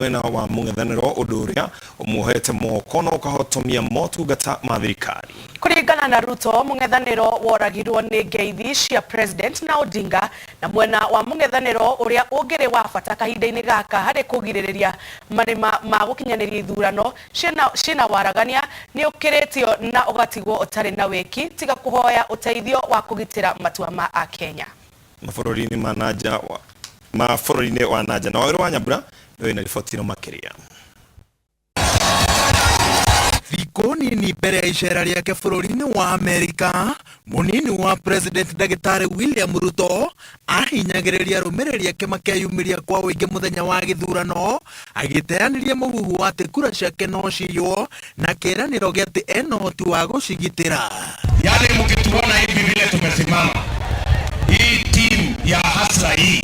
wena wa mung'ethaniro uduria umuhete mokono ukahotomia motungata ma thirikari. Kuringana na Ruto, mung'ethaniro woragirwo ni ngeithi cia president na Odinga na mwena wa mung'ethaniro uria ungiri wa bata kahinda-ini gaka hari kugiririria marima ma gukinyaniria ithurano ciina waragania ni ukiritio na ugatigwo utari na wiki tiga kuhoya uteithio wa kugitira matua ma Akenya. Mabũrũri-inĩ wa nanja na wĩra wa Nyambura wĩna riboti makĩria. Thikũ nini mbere ya icera rĩake bũrũri-inĩ wa Amerika, mũnini wa president Ndagĩtarĩ William Ruto ahinyagĩrĩria rũmĩrĩri ake makĩyumĩria kwa ũingĩ mũthenya wa gĩthurano, agĩteanĩria mũhuhu wa atĩ kura ciake no ciywo na kĩĩranĩro gĩa atĩ ena ũhoti wa gũcigitĩra. Yaani mkituona hivi vile tumesimama, hii team ya hasla hii,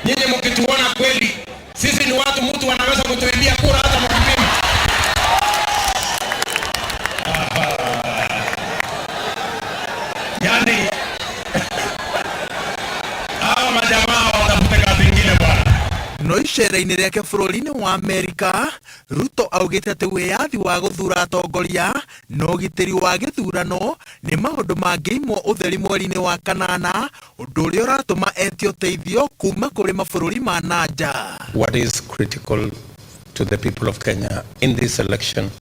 nyinyi mkituona kweli sisi ni watu mtu anaweza kutuibia kura hata mkipima. Yaani hawa majamaa watafuta kazi nyingine bwana. No icera-inĩ rĩake bũrũri-inĩ wa Amerika, Ruto augĩte atĩ wĩyathi wa gũthura atongoria na ũgitĩri wa gĩthurano nĩ maũndũ mangĩimwo ũtheri mweri-inĩ wa kanana, ũndũ ũrĩa ũratũma etie ũteithio kuma kũrĩ mabũrũri ma nanja. What is critical to the people of Kenya in this election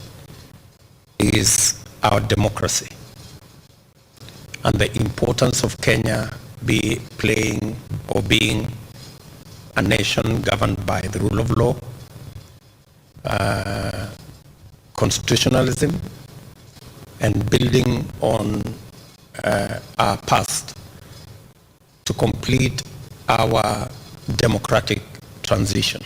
is our democracy and the importance of Kenya being a nation governed by the rule of law, constitutionalism, and building on our past to complete our democratic transition.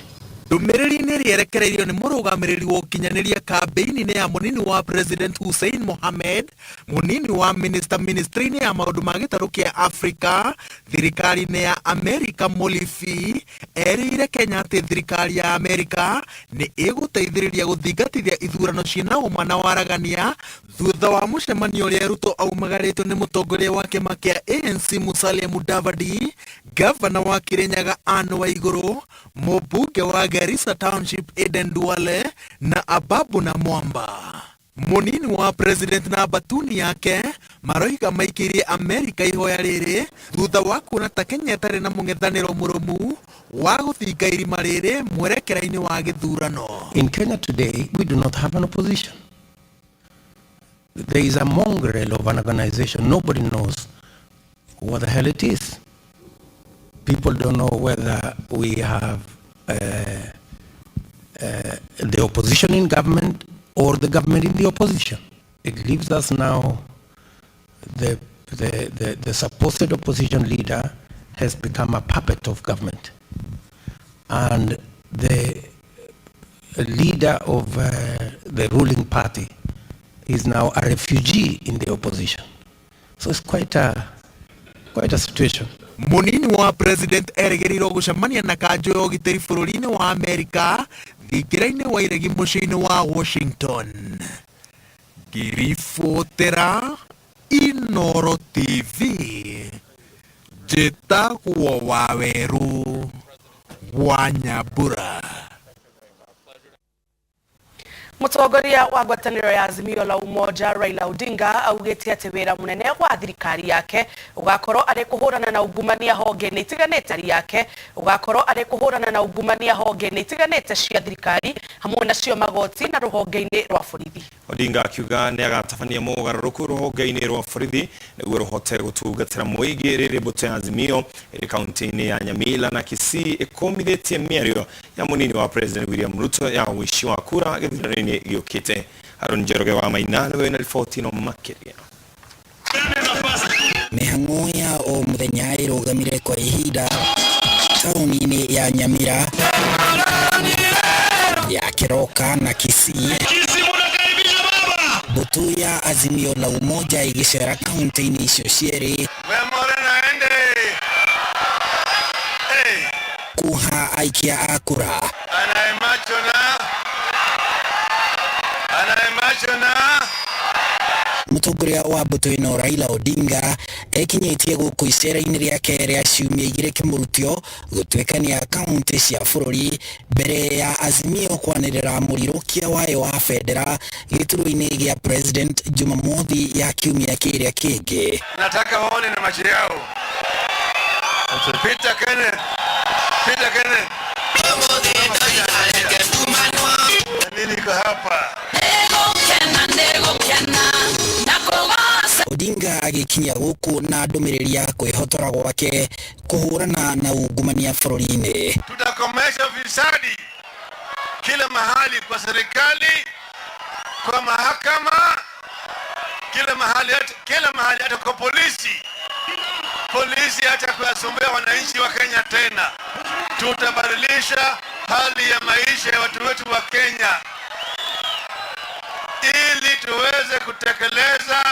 Ndũmĩrĩri-inĩ rĩerekereirio nĩ mũrũgamĩrĩri wa ũkinyanĩria kambĩini-inĩ ya mũnini wa President Hussein Mohamed, mũnini wa ministry-inĩ ya maũndũ ma gĩtarũ kĩa Afrika, thirikari-inĩ ya Amerika Molifi, erĩire Kenya atĩ thirikari ya Amerika nĩ ĩgũteithĩrĩria gũthingatithia ithurano ciĩna ũma na waragania thutha wa mũcemanio ũrĩa Ruto aumagarĩtwo nĩ mũtongoria wa kĩama kĩa ANC Musalia Mudavadi, gavana wa Kirinyaga Anne Waigũrũ, mũmbunge wa Garissa Township Eden Duale na Ababu na Mwamba. Mũnini wa president na batuni yake maroiga maikirie Amerika ihoya rĩrĩ thutha wa kuona ta Kenya ĩtarĩ na mũng'ethanĩro mũrũmu wa gũthinga irima rĩrĩ mwerekera-inĩ wa gĩthurano. In Kenya today, we do not have an opposition. There is a mongrel of an organization. Nobody knows what the hell it is. People don't know whether we have the opposition in government or the government in the opposition. It leaves us now, the supposed opposition leader has become a puppet of government. And the leader of the ruling party is now a refugee in the opposition. So it's quite a situation. Mũnini wa president erĩgĩrĩirwo gũcemania na kanjũ ya ũgitĩri bũrũri-inĩ wa Amerika thingira-inĩ wa iregi mũciĩ-inĩ wa Washington. Ngĩribotera iNooro TV, njĩtagwo Waweru wa Nyambura. Mũtongoria wa ngwatanĩro ya Azimio la Umoja Raila Odinga augĩte atĩ wĩra mũnene wa thirikari yake ugakorwo arĩ kũhũrana na ungumania honge-inĩ itiganĩte yake ugakorwo arĩ kũhũrana na ungumania honge-inĩ itiganĩte cia thirikari hamwe nacio magoti na rũhonge-inĩ rwa borithi. Odinga akiuga nĩ agatabania mogarũrũku rũhonge-inĩ rwa borithi nĩguo rũhote gũtungatĩra mũingĩ rĩrĩ mbũtũ ya Azimio ĩrĩ kaunti-inĩ ya Nyamira na Kisii ĩkũmithĩtie mĩario ya mũnini wa President William Ruto ya ũici wa kura gĩthurano-inĩ gĩũkĩte. Harun Njoroge wa Maina nĩwe na riboti ĩno makĩria. Mĩhang'o ya o mũthenya ĩrũgamire kwa ihinda taũni-inĩ ya Nyamira, ya Keroka na Kisii. Mbũtũ ya Azimio la Umoja igĩcera kaunti-inĩ icio cierĩ kuha aikia a kura. mutongoria wa mbuto ino Raila Odinga ekinyitie guku icera-ini riake ria ciumia igire kimurutio gutwekania kaunti cia bururi mbere ya Azimio kwanirira murirukia wayo wa federa gituru-ini gia President Jumamothi ya kiumia kiria kingi. Nataka waone na macho yao. Peter Kenneth. Nini kwa hapa? Odinga agikinya guku na ndumiriri ya kwihotora gwake kuhurana na ungumania bururi-ini. Tutakomesha ufisadi kila mahali, kwa serikali, kwa mahakama, kila mahali hata kwa polisi hata kuwasumbua wananchi wa Kenya tena. Tutabadilisha hali ya maisha ya watu wetu wa Kenya ili tuweze kutekeleza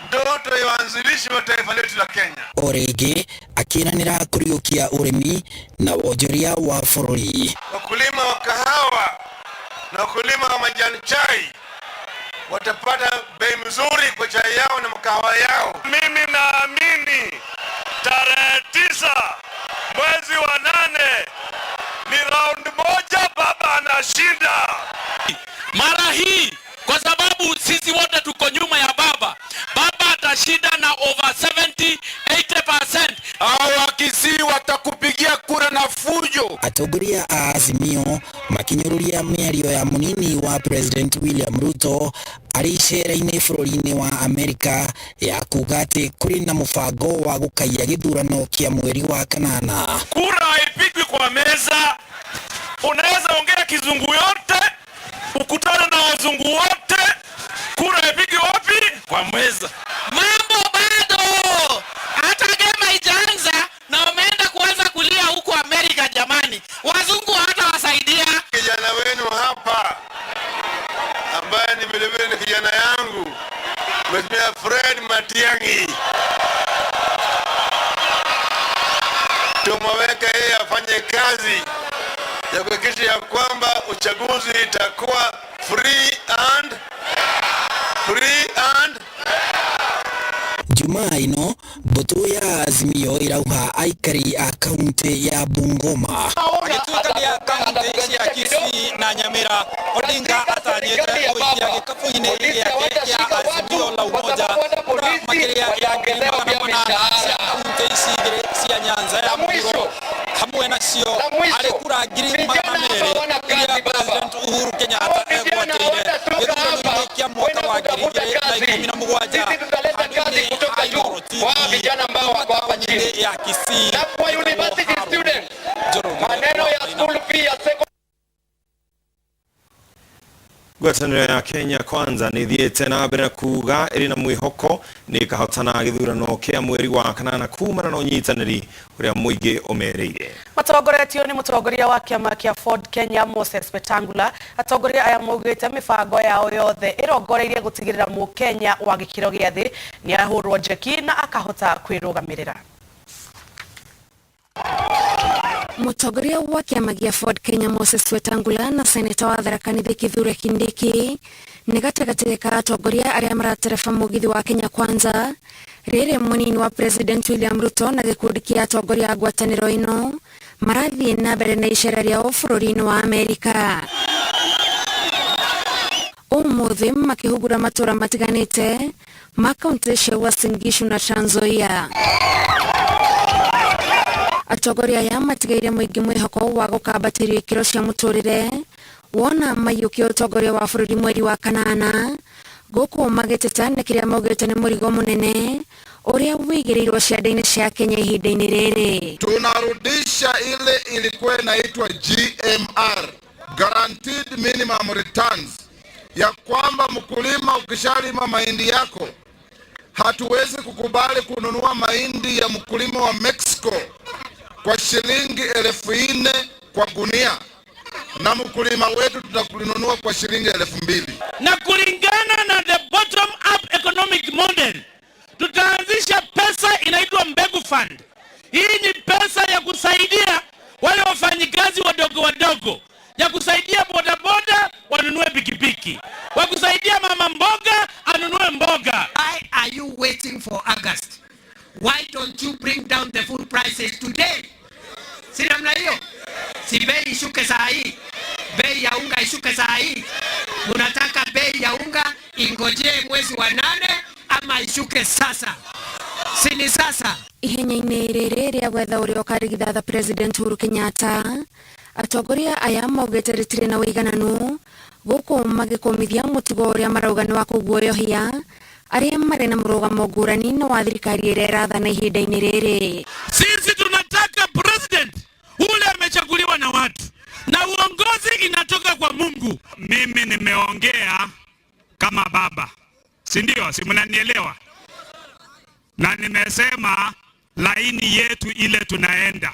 ndoto ya waanzilishi wa taifa letu la Kenya. Origi akiranira kuriukia urimi na wonjoria wa bururi. Wakulima wa kahawa na wakulima wa majani chai watapata bei mzuri kwa chai yao na mkahawa yao. Mimi naamini tarehe 9 mwezi wa 8 ni round moja baba anashinda. Mara hii kwa sababu sisi wote tuko nyuma ya baba. Baba atashinda na over 70-80%. Hao wakisi watakupigia kura na fujo. Atongoria a Azimio makinyururia miario ya munini wa President William Ruto ari icera-ini bururi-ini wa Amerika ya kugati kuri na mubango wa gukaiya githurano kia mweri wa kanana. Kura haipigwi kwa meza. Unaweza ongea kizungu yote, ukutana na wazungu wote. Kura haipigwi wapi? Kwa meza. Mambo bado. Hata kama haijaanza na umeenda kuanza kulia huko Amerika jamani. Wazungu hata wasaidia. Kijana wenu hapa ambaye ni vilevile ni kijana yangu, Mheshimiwa Fred Matiang'i, tumeweka yeye afanye kazi ya kuhakikisha ya kwamba uchaguzi itakuwa free and Jumaa ino mbuto ya Azimio irauha aikari a kaunti ya Bungoma. Agitukalia kaunti ya Kisii na Nyamira, Odinga atanyete kuingia gikafu-ini yake ya Azimio la umoja kura makiria ya ngiri cia kaunti cia Nyanza ya Muriro hamwe nacio ari kura ngiri magana merĩ iria President Uhuru Kenyatta egwatĩire gĩthurano-inĩ kĩa mwaka wa 2017 wa vijana ambao wako hapa chini ya Kisii na kwa university students. Maneno ya school fee ya Ngwatanĩro ya Kenya Kwanza nĩ thiĩte na mbere kuga ĩrĩ na mwĩhoko nĩ kahotana gĩthurano kĩa mweri wa kanana kumana na ũnyitanĩri ũrĩa mũingĩ ũmereire. Matongoretio nĩ mũtongoria wa kĩama kĩa Ford Kenya Moses Wetangula. Atongoria aya maugĩte mĩbango yao yothe ĩrongoreirie gũtigĩrĩra mũkenya wa gĩkĩro gĩa thĩ nĩ ahũrwo njeki na akahota kwĩrũgamĩrĩra. Mutongoria wa kiama gia Ford Kenya Moses Wetangula na seneta wa Tharaka Nithi Kithure Kindiki nĩ gatagatĩ ka atongoria arĩa maratereba mũgithi wa Kenya Kwanza rĩrĩa mũnini wa President William Ruto na gĩkundi kĩa atongoria a ngwatanĩro ĩno marathiĩ na mbere na icera rĩao bũrũri-inĩ wa Amerika. Ũmũthĩ makĩhungura matũra matiganĩte ma kaunti cia Uasin Gishu na Trans Nzoia. Atongoria ya matigaire mũingĩ mwĩhoko wa gũkambatĩria ikĩro cia mũtũrĩre wona maiyũkia ũtongoria wa bũrũri mweri wa kanana gũkũ magĩteta nĩ kĩrĩa maugĩte nĩ mũrigo mũnene ũrĩa wĩigĩrĩirwo ciande-inĩ cia Kenya ihinda-inĩ rĩrĩ. Tunarudisha ile ilikuwa inaitwa GMR, Guaranteed Minimum Returns, ya kwamba mkulima ukishalima mahindi yako hatuwezi kukubali kununua mahindi ya mkulima wa Mexico kwa shilingi 4,000 kwa gunia, na mkulima wetu tutakununua kwa shilingi 2,000. Na kulingana na the bottom up economic model tutaanzisha pesa inaitwa mbegu fund. Hii ni pesa ya kusaidia wale wafanyikazi wadogo wadogo, ya kusaidia bodaboda wanunue pikipiki, wa kusaidia mama mboga anunue mboga. Why are you waiting for August? Why don't you bring down the food prices today? Si namna hiyo? Si bei ishuke saa hii. Bei ya unga ishuke saa hii. Unataka bei ya unga ingojee mwezi wa 8 ama ishuke sasa? Si ni sasa. Ihenya-inĩ rĩrĩ rĩa gwetha ũrĩa ũkarigithatha President Uhuru Kenyatta, atongoria aya maugĩte rĩtirĩ na ũigananu gũkũ magĩkũmithia mũtugo ũrĩa marauga nĩ wa kũguoyohia arĩa marĩ na mũrũgamo ngũrani na wa thirikari ĩrĩa ĩrathana ihinda-inĩ rĩrĩ. Sisi tunataka president ule amechaguliwa na watu na uongozi inatoka kwa Mungu. Mimi nimeongea kama baba, si ndio? Si mnanielewa? Na nimesema laini yetu ile tunaenda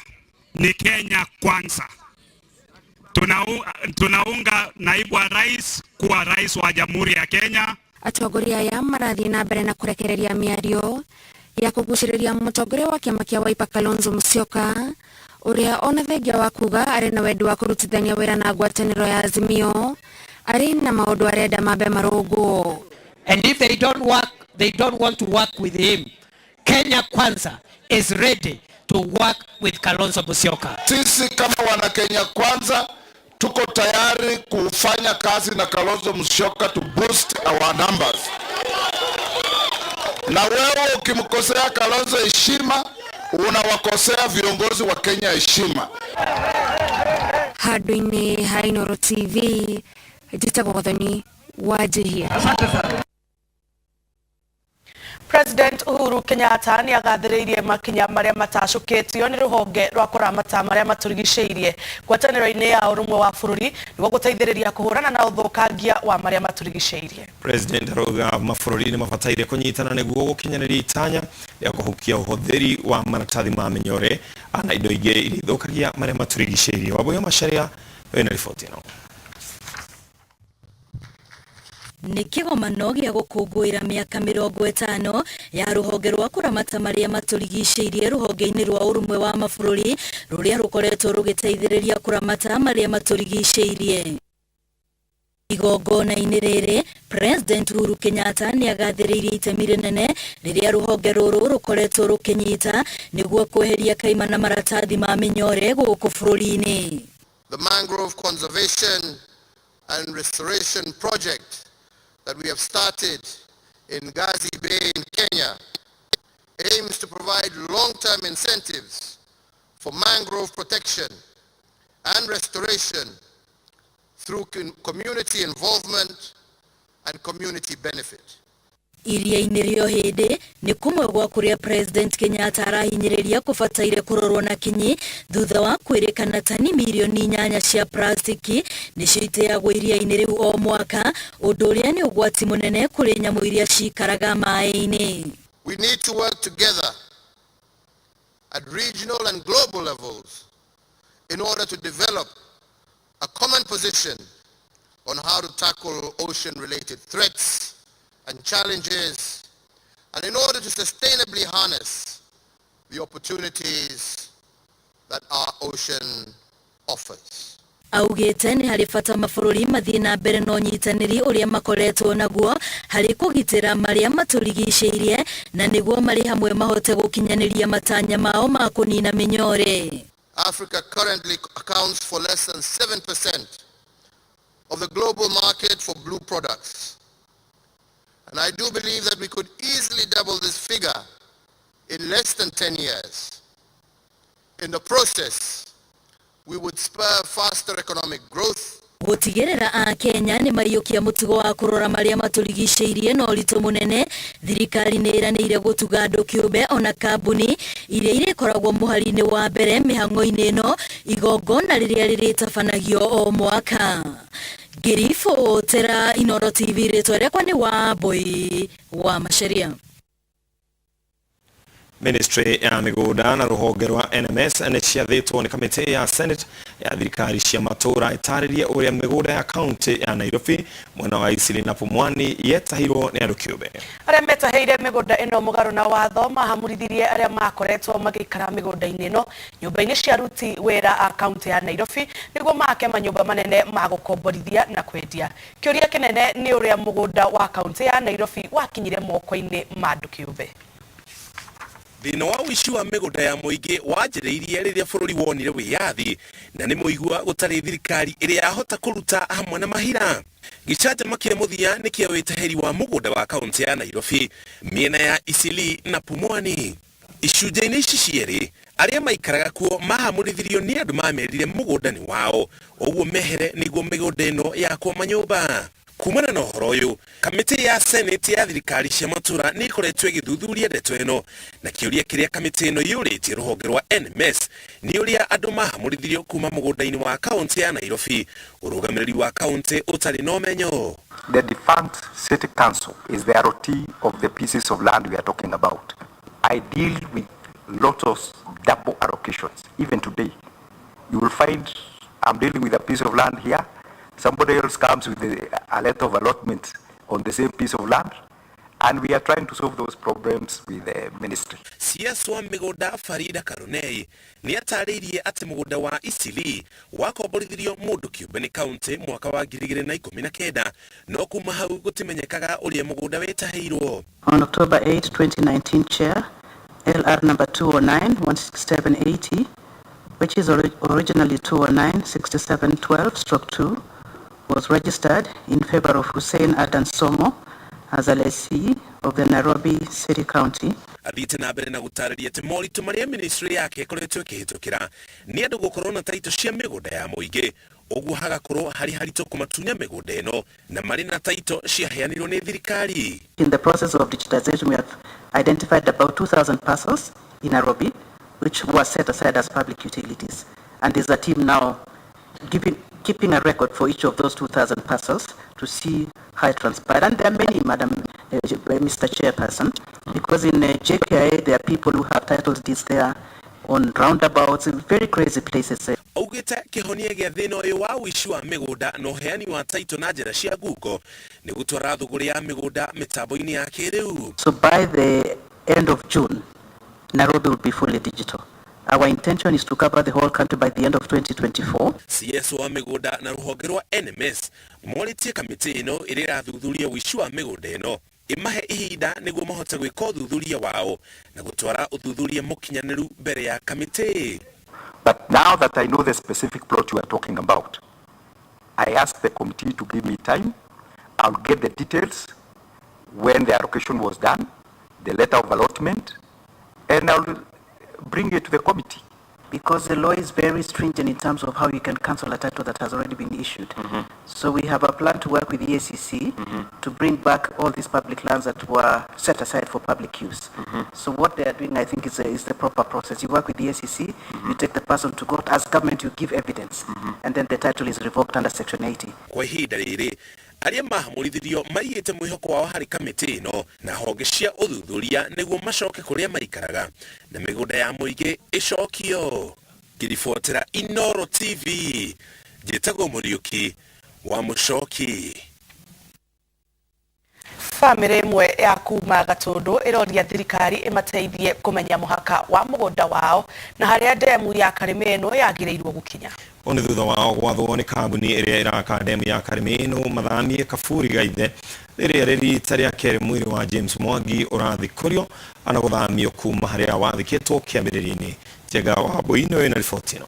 ni Kenya kwanza. Tunaunga naibu wa rais kuwa rais wa Jamhuri ya Kenya. Atongoria aya marathiĩ na mbere na kũrekereria mĩario ya kũgucĩrĩria mũtongoria wa kĩama kĩa Wiper Kalonzo Musyoka ũrĩa ona thengia wa kuga arĩ na wendi wa kũrutithania wĩra na ngwatanĩro ya Azimio arĩ na maũndũ arenda mambe marũngwo. And if they don't want to work with him, Kenya Kwanza is ready to work with Kalonzo Musyoka. Sisi kama wana Kenya Kwanza tuko tayari kufanya kazi na Kalonzo Musyoka to boost our numbers. Na wewe ukimkosea Kalonzo heshima, unawakosea viongozi wa Kenya heshima. Handũ-inĩ ha Inooro TV, njĩtagwo Gathoni Wanjihia. Asante sana. President Uhuru Kenyatta ni agathĩrĩirie makinya maria matacũkĩtio nĩ rũhonge rwa kũramata maria matũrigicĩirie ngwatanĩro-inĩ ya ũrũmwe wa bũrũri nĩguo gũteithĩrĩria kũhũrana na ũthũkangia wa maria matũrigicĩirie. President arauga mabũrũri nĩ mabataire kũnyitana nĩguo gũkinyanĩria itanya rĩa kũhukia ũhũthĩri wa maratathi ma mĩnyore na indo ingĩ iria ithũkagia maria matũrigicĩirie. Wabũya Macharia wĩna riboti ĩno. Nĩ kĩgomano gĩa gũkũngũĩra mĩaka 50 ya rũhonge rwa kũramata marĩa matũrigicĩirie rũhonge-inĩ rwa ũrũmwe wa mabũrũri rũrĩa rũkoretwo rũgĩteithĩrĩria kũramata marĩa matũrigicĩirie. Igongona-inĩ rĩrĩ, President Uhuru Kenyatta nĩ agathĩrĩirie itemi rĩnene rĩrĩa rũhonge rũrũ rũkoretwo rũkĩnyita nĩguo kweheria kaimana maratathi ma mĩnyore gũkũ bũrũri-inĩ. The mangrove conservation and restoration project that we have started in Gazi Bay in Kenya aims to provide long-term incentives for mangrove protection and restoration through community involvement and community benefit. Iria-inĩ rĩo hĩndĩ nĩ kũmwe gwa kũrĩa President Kenyatta arahinyĩrĩria kũbataire kũrorwo na kinyi thutha wa kwĩrĩkana tani milioni 8 cia plastiki nĩcio iteagwo iria-inĩ rĩu o mwaka, ũndũ ũrĩa nĩ ũgwati mũnene kũrĩ nyamũ iria cikaraga maĩ-inĩ. We need to work together at regional and global levels in order to develop a common position on how to tackle ocean-related threats and challenges, and in order to sustainably harness the opportunities that our ocean offers. Augĩte nĩ harĩ bata mabũrũri mathiĩ na mbere na ũnyitanĩri ũrĩa makoretwo naguo harĩ kũgitĩra marĩa matũrigicĩirie na nĩguo marĩ hamwe mahote gũkinyanĩria matanya mao ma kũnina mĩnyore. Africa currently accounts for less than 7% of the global market for blue products. And I do believe that we could easily double this figure in less than 10 years. In the process, we would spur faster economic growth. Gũtigĩrĩra a Kenya nĩ maiyũkia mũtugo wa kũrora marĩa matũrigicĩirie na ũritũ mũnene, thirikari nĩ ĩranĩire gũtuga andũ kĩũmbe ona kambuni iria irĩkoragwo mũhari-inĩ wa mbere mĩhang'o-inĩ ĩno, igongona rĩrĩa rĩrĩtabanagio o mwaka. Girifo tera Inooro TV rĩtwa rĩakwa nĩ Wabũi wa Macharia. Ministry ya migunda na ruhonge rwa NMS nĩ ciathĩtwo nĩ kamĩtĩ ya Senate ya thirikari cia matũra ĩtarĩrie ũrĩa mĩgũnda ya kaunti ya Nairobi mwena wa Eastleigh na Pumwani yetahirwo nĩ andũ kĩũmbe. Arĩa metahĩire mĩgũnda ĩno mũgarũ na watho mahamurithirie arĩa makoretwo magĩikara mĩgũnda-inĩ ĩno nyũmba-inĩ cia aruti wĩra a kaunti ya Nairobi nĩguo make manyũmba manene ma gũkomborithia na kwendia. Kĩũria kĩnene nĩ ũrĩa mũgũnda wa kaunti ya Nairobi wakinyire moko-inĩ ma andũ kĩũmbe. Thĩna wa ũici wa mĩgũnda ya mũingĩ wanjĩrĩirie rĩrĩa bũrũri wonire wĩyathi na nĩ mũigua gũtarĩ thirikari ĩrĩa yahota kũruta hamwe na mahira. Gĩcanjama kĩa mũthia nĩ kĩa wĩtahĩri wa mũgũnda wa kaunti ya Nairobi mĩena ya Eastleigh na Pumwani. Icunjĩ-inĩ ici cierĩ arĩa maikaraga kuo mahamurithirio nĩ andũ mamerire mũgũnda nĩ wao, ũguo mehere nĩguo mĩgũnda ĩno yakwo manyũmba. Kumana na ũhoro ũyũ, kamĩtĩ ya Senate ya thirikari cia matũra nĩ ĩkoretwo ĩgĩthuthuria ndeto ĩno, na kĩũria kĩrĩa kamĩtĩ ĩno yũrĩtie rũhonge rwa NMS nĩ ũrĩa andũ mahamurithirio kuma mũgũnda-inĩ wa kaunti ya Nairobi, ũrũgamĩrĩri wa kaunti ũtarĩ na ũmenyo. The defunct city council is the ROT of the pieces of land we are talking about. I deal with lots of double allocations. Even today, you will find I'm dealing with a piece of land here. Somebody else comes with a letter of allotment on the same piece of land, and we are trying to solve those problems with the ministry. CS wa mĩgũnda Farida Karunei nĩ atarĩirie atĩ mũgũnda wa Eastleigh wakomborithirio mũndũ kĩũmbe nĩ kaunti mwaka wa 2019 no kuma hau gũtimenyekaga ũrĩa mũgũnda wetahĩirwo. On October 8, 2019, Chair, LR number 209-16780, which is originally 209-6712/2, was registered in favor of Hussein Adan Somo as a lessee of the Nairobi City County. Athiĩte na mbere na gũtarĩria atĩ moritũ marĩa ministry yake ĩkoretwo ĩkĩhĩtũkĩra nĩ andũ gũkorwo na taito cia mĩgũnda ya mũingĩ, ũguo hagakorwo harĩ haritũ kũmatunya mĩgũnda ĩno na marĩ na taito ciaheanirwo nĩ thirikari. In the process of digitization, we have identified about 2,000 parcels in Nairobi, which were set aside as public utilities. And there's a team now keeping a record for each of those 2,000 parcels to see how it transpired. And there are many, Mr. Chairperson, because in JKIA there are people who have title deeds there on roundabouts, very crazy places. Augĩte kĩhonia gĩa thĩna ũyũ wa ũici wa mĩgũnda na ũheani wa taito na njĩra cia ngungo nĩ gũtwara thũgũrĩ ya mĩgũnda mĩtambo-inĩ ya kĩrĩu. So by the end of June, Nairobi will be fully digital. Our intention is to cover the whole country by the end of 2024. CS wa mĩgũnda na rũhonge rwa NMS morĩtie kamĩtĩ ĩno ĩrĩa ĩrathuthuria ũici wa mĩgũnda ĩno ĩmahe ihinda nĩguo mahote gwĩka ũthuthuria wao na gũtwara ũthuthuria mũkinyanĩru mbere ya kamĩtĩ. But now that I know the specific plot you are talking about, I asked the committee to give me time. I'll get the details, when the allocation was done, the letter of allotment, and I'll bring it to the committee. Because the law is very stringent in terms of how you can cancel a title that has already been issued. So we have a plan to work with the ACC to bring back all these public lands that were set aside for public use. So what they are doing, I think, is the proper process. You work with the ACC, you take the person to court. As government, you give evidence, and then the title is revoked under Section 80. Kwa ihinda rĩrĩ arĩa mahamurithirio maigĩte mwĩhoko wao harĩ kamĩtĩ ĩno na honge cia ũthuthuria nĩguo macoke kũrĩa maikaraga na mĩgũnda ya mũingĩ ĩcokio. Ngĩribotera Inooro TV, njĩtagwo Mũriũki wa Mũcoki. Family ĩmwe ya kuma Gatũndũ ĩroria thirikari ĩmateithie kũmenya mũhaka wa mũgũnda wao na harĩa ndemu ya Karĩmĩ ĩno yagĩrĩirwo gũkinya. Oni thutha wao gwathwo nĩ kambuni ĩrĩa ĩraka ndemu ya Karĩmĩ ĩno mathamie Kaburi Gaithe rĩrĩa rĩrita rĩa kerĩ mwĩrĩ wa James Mwangi ũrathikũrio ana gũthamio kuma harĩa wathikĩtwo kĩambĩrĩria-inĩ. Njega wa Boino ĩna riboti ĩno.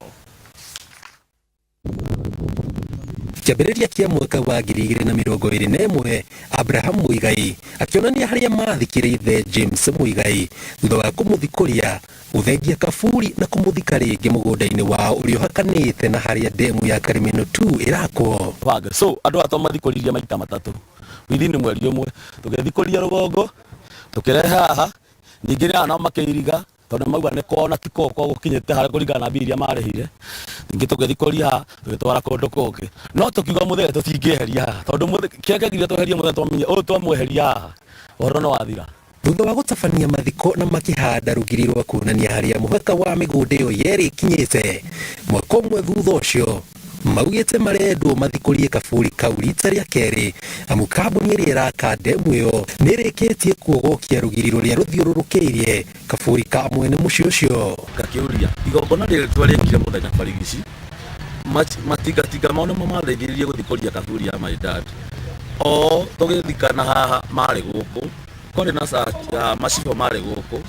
Kĩambĩrĩria kĩa mwaka wa 2021 Abraham Muigai akĩonania harĩa maathikĩrĩire James Muigai thutha wa kũmũthikũria gũthengia Kaburi na kũmũthika rĩngĩ mũgũnda-inĩ wao ũrĩa ũhakanĩte na harĩa ndemu ya Karĩmĩ 2 ĩrakwo. So andũ atoma mathikũririe maita matatũ within mweri ũmwe tũgĩthikũria rũgongo tũkĩrehe haha ningĩ nĩ ana makĩiriga tondũ mauga nĩ kona tikoko gũkinyĩte harĩa kũringana na mbia iria marĩhire ningĩ tũgĩthikũria tũgĩtwara kũndũ kũngĩ no tũkiuga mũthee tũtingĩeheria haha tondũ kĩrĩa kĩagire tweherie mũthee twamenye ũyũ twamweheria haha ũhoro no wathira thutha wa gutabania mathiko na makihanda rugiri rwa kuonania haria muhaka wa migunda iyo yeri kinyite mwaka umwe thutha ucio maugite marendwo mathikurie kaburi kau rita ria keri amu kambuni iria iraka ndemu iyo nirikitie kuogokia rugiri ruria ruthiururukiirie kaburi ka mwene muci ucio. Ngakiuria igongona riri twarikire muthenya barigici matingatinga mauna mamathaithiririe guthikuria kaburi ya my dad o tugithikana haha mari guku kori na macibo mari guku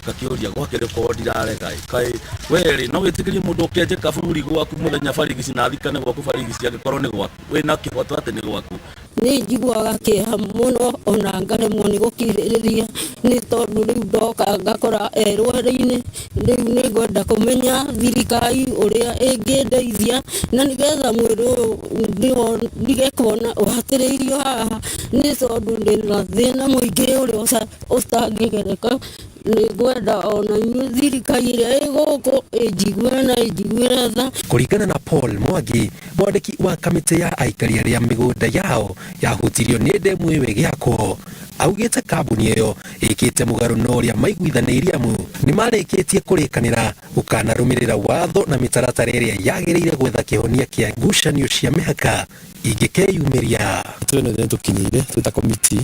ngakiuria gwakire ko ndirarega kai weri no witikirie mundu ukenje kaburi gwaku muthenya barigici na thikane gwaku barigici agikorwo ni gwaku wina kihoto ati ni gwaku ni njiguaga kĩeha mũno ona ngaremwo nĩ gũkirĩrĩria nĩ tondũ rĩu ndoka ngakora rwere-inĩ rĩu nĩ ngwenda kũmenya thirikari ũrĩa ĩngĩndeithia na nĩgetha mwĩrĩ ũyũ ndigekuona ũhatĩrĩirio haha nĩ tondũ ndĩna thĩna mũingĩ ũrĩa ũtangĩgereka. Nĩ ngwenda ona thirikari ĩrĩa ĩ gũkũ ĩnjigue na ĩnjiguĩre tha. Kũringana na Paul Mwangi, mwandĩki wa kamĩtĩ ya aikari arĩa mĩgũnda yao yahutirio nĩ ndemu ĩyo ĩgĩakwo, augĩte kambuni ĩyo ĩkĩte mũgarũ na ũrĩa maiguithanĩirie amu nĩ marĩkĩtie kũrĩkanĩra gũkanarũmĩrĩra watho na mĩtaratara ĩrĩa yagĩrĩire gwetha kĩhonia kĩa ngucanio cia mĩhaka ingĩkeyumĩria. Twene tũkinyĩire twĩta komiti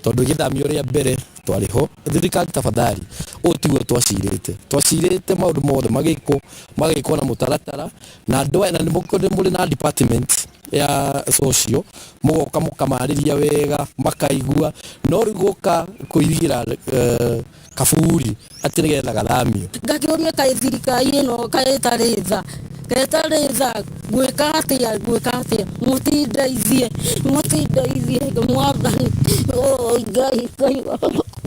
tondu githamio ria mbere twariho thirikari tafadhali utiguo twacirite maundu mothe magiko na mutaratara na ndoe na muri na department ya social mugoka mukamariria wega makaigua no riguka kuigira kaburi ati nigetha gathamio ngakiuria kai thirikari ino kaetaretha gwika atia mutindeithie mwathani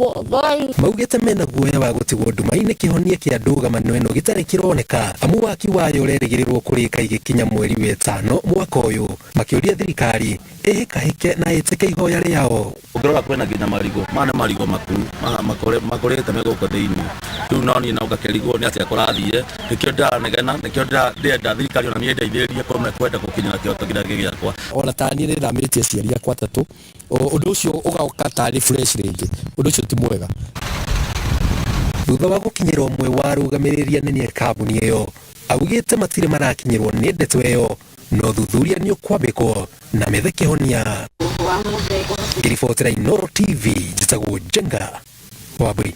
Ngai. Maugĩte mena guoya wa gũtigwo nduma-inĩ kĩhonia kĩa ndũgamano ĩno gĩtarĩ kĩroneka amu waki wayo ũrerĩgĩrĩrwo kũrĩka igĩkinya mweri wetano mwaka ũyũ, makĩũria thirikari ĩhĩkahĩke na ĩtĩke ihoya rĩao. Ũngĩrora kwĩna nginya marigo makuru makorete megũkũ thĩinĩ rĩu no niĩ no ngakĩrigwo nĩ atĩa kũrathiĩ nĩkĩo ndanegena nĩkĩo ndĩrenda thirikari ona niĩ ndeithĩrĩrie kwenda gũkinyĩra kĩhoto kĩrĩa gĩakwa. Ona ta niĩ nĩthamĩtie aciari akwa atatũ ũndũ ũcio ũgauka tarĩ fresh rĩngĩ ũndũ ũcio ti mwega. Thutha wa gũkinyĩra ũmwe wa arũgamĩrĩri anene a kambuni ĩyo augĩte matirĩ marakinyĩrwo nĩ ndeto ĩyo no thuthuria nĩ ũkwambĩkwo na methe kĩhonia. Ngĩribotera Inooro TV njĩtagwo Jenga Wambui.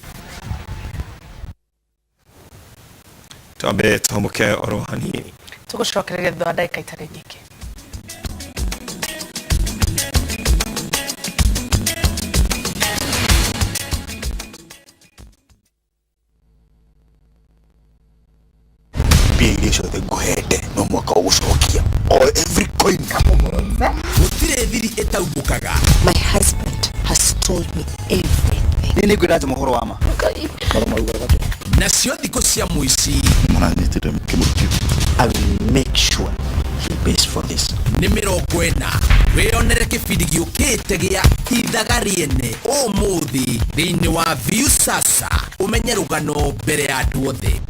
Twambe tũmũke oro hanini tũgũcokereria thutha wa ndagĩka itarĩ nyingĩ. Ciothe ngũhete no mwaka ũgũcokia or every coin. Gũtirĩ thiri ĩtaumbukaga. My husband has told me everything. Nĩ ngwĩra atĩ mũhoro wa ma. Nacio thikũ cia mũici mũranyitĩte kĩmũrũkio. I will make sure he pays for this. Nĩ 40 wĩonere kĩbindi gĩũkĩte gĩa ithaga rĩene ũmũthĩ thĩinĩ wa View Sasa ũmenye rũgano mbere ya andũ othe.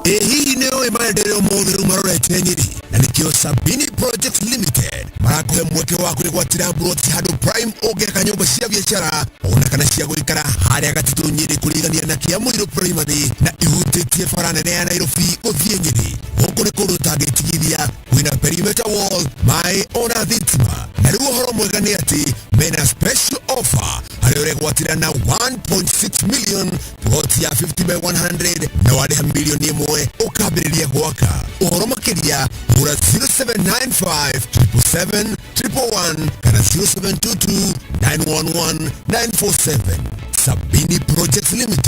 Hihi nĩũĩ maendeleo mothe rĩu marorete Nyĩrĩ na nĩkĩo Sabini Project Limited marakũhe mweke wa kwĩgwatĩra mburoti handũ prime ũngĩaka nyũmba cia biacara ona kana cia gũikara harĩa Gatitũ Nyĩrĩ kũrigania na Kĩamũirũ primary na ihutĩtie bara nene ya Nairobi gũthiĩ Nyĩrĩ. Gũkũ nĩ kũndũ ũtangĩtigithia kwĩna perimeter wall maĩ ona thitima na rĩu ũhoro mwega nĩ atĩ mena special offer harĩa ũregwatĩra na 1.6 million plot ya 50 by 100 na warĩha milioni ĩmwe ũkambĩrĩria gwaka. Ũhoro makĩria hũra 0795 777 111 kana 0722 911 947. Sabini Project Limited.